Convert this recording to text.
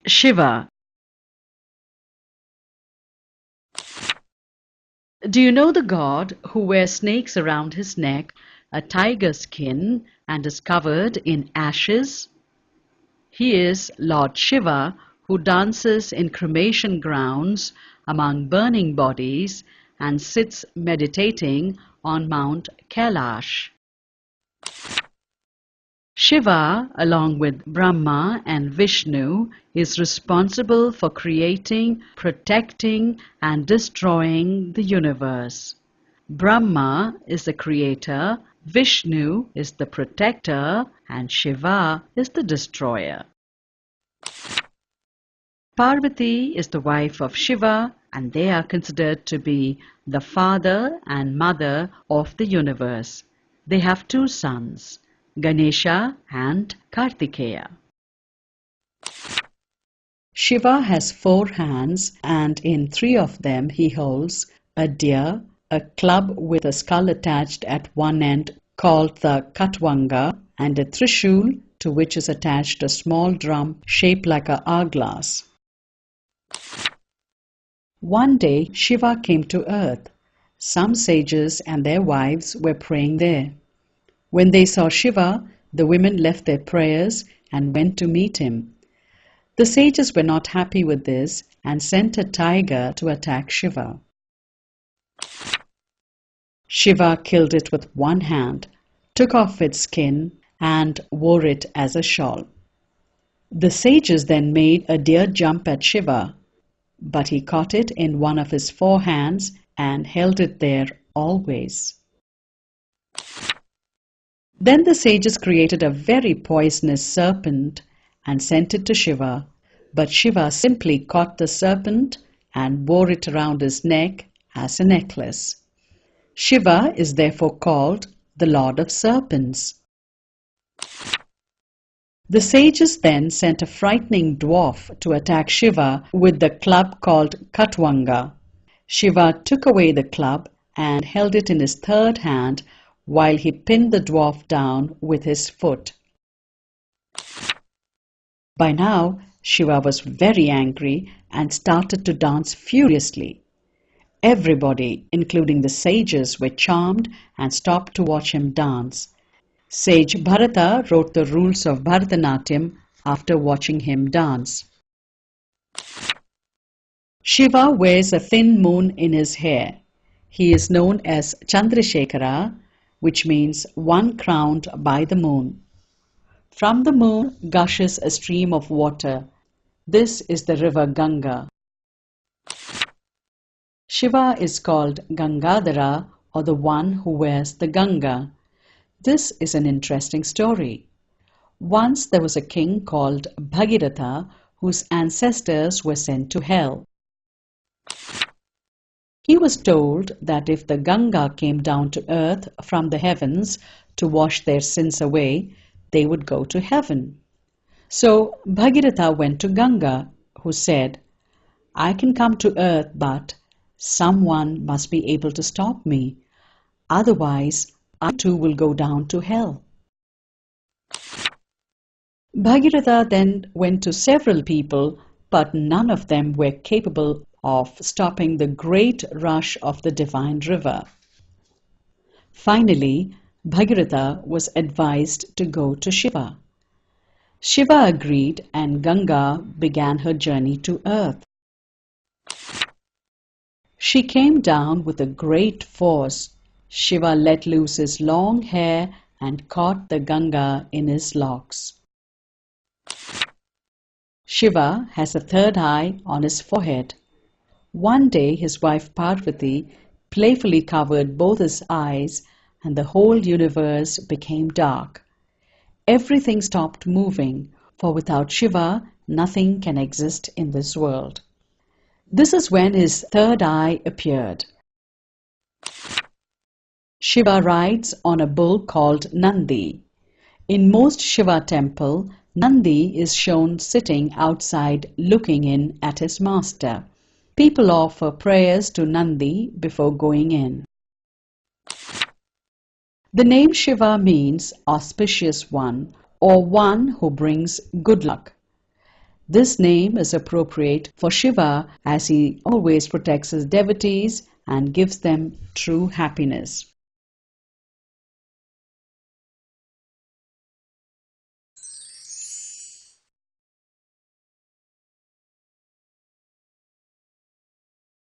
Shiva. Do you know the god who wears snakes around his neck, a tiger skin, and is covered in ashes? He is Lord Shiva, who dances in cremation grounds among burning bodies and sits meditating on Mount Kailash. Shiva, along with Brahma and Vishnu, is responsible for creating, protecting, and destroying the universe. Brahma is the creator, Vishnu is the protector, and Shiva is the destroyer. Parvati is the wife of Shiva, and they are considered to be the father and mother of the universe. They have two sons, Ganesha and Kartikeya. Shiva has 4 hands, and in 3 of them he holds a deer, a club with a skull attached at one end called the Katvanga, and a trishul to which is attached a small drum shaped like an hourglass. One day Shiva came to earth. Some sages and their wives were praying there. When they saw Shiva, the women left their prayers and went to meet him. The sages were not happy with this and sent a tiger to attack Shiva. Shiva killed it with one hand, took off its skin, and wore it as a shawl. The sages then made a deer jump at Shiva, but he caught it in one of his 4 hands and held it there always. Then the sages created a very poisonous serpent and sent it to Shiva, but Shiva simply caught the serpent and wore it around his neck as a necklace. Shiva is therefore called the Lord of Serpents. The sages then sent a frightening dwarf to attack Shiva with the club called Katvanga. Shiva took away the club and held it in his 3rd hand while he pinned the dwarf down with his foot. By now, Shiva was very angry and started to dance furiously. Everybody, including the sages, were charmed and stopped to watch him dance. Sage Bharata wrote the rules of Bharatanatyam after watching him dance. Shiva wears a thin moon in his hair. He is known as Chandrasekhara, which means one crowned by the moon. From the moon gushes a stream of water. This is the river Ganga. Shiva is called Gangadhara, or the one who wears the Ganga. This is an interesting story. Once there was a king called Bhagiratha whose ancestors were sent to hell. He was told that if the Ganga came down to earth from the heavens to wash their sins away, they would go to heaven. So Bhagiratha went to Ganga, who said, "I can come to earth, but someone must be able to stop me. Otherwise, I too will go down to hell." Bhagiratha then went to several people, but none of them were capable of stopping the great rush of the divine river. Finally, Bhagiratha was advised to go to Shiva. Shiva agreed, and Ganga began her journey to earth. She came down with a great force. Shiva let loose his long hair and caught the Ganga in his locks. Shiva has a 3rd eye on his forehead. One day his wife Parvati playfully covered both his eyes, and the whole universe became dark. Everything stopped moving, for without Shiva, nothing can exist in this world. This is when his 3rd eye appeared. Shiva rides on a bull called Nandi. In most Shiva temple, Nandi is shown sitting outside looking in at his master. People offer prayers to Nandi before going in. The name Shiva means auspicious one, or one who brings good luck. This name is appropriate for Shiva as he always protects his devotees and gives them true happiness.